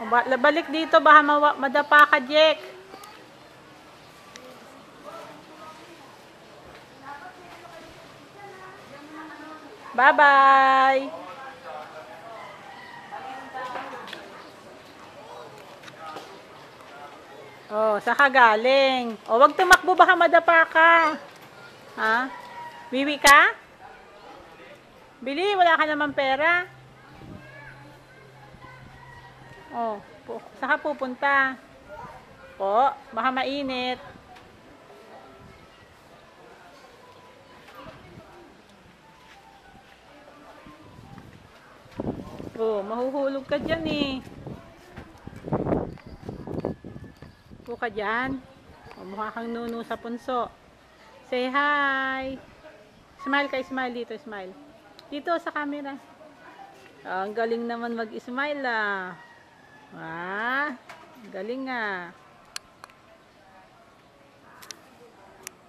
O, balik dito, baka madapa ka, Jack. Bye-bye. Oh, saan ka galing? Oh, wag tumakbo, baka madapa ka. Ha? Wiwi ka? Bili, wala ka naman pera. Oh, saan ka pupunta? Po, baka mainit. Oh, mahuhulog ka dyan eh. Po ka dyan. Oh, mukha kang nuno sa punso. Say hi. Smile ka, smile dito, smile. Dito sa camera. Oh, ang galing naman mag-smile ah. Ah, galing ah.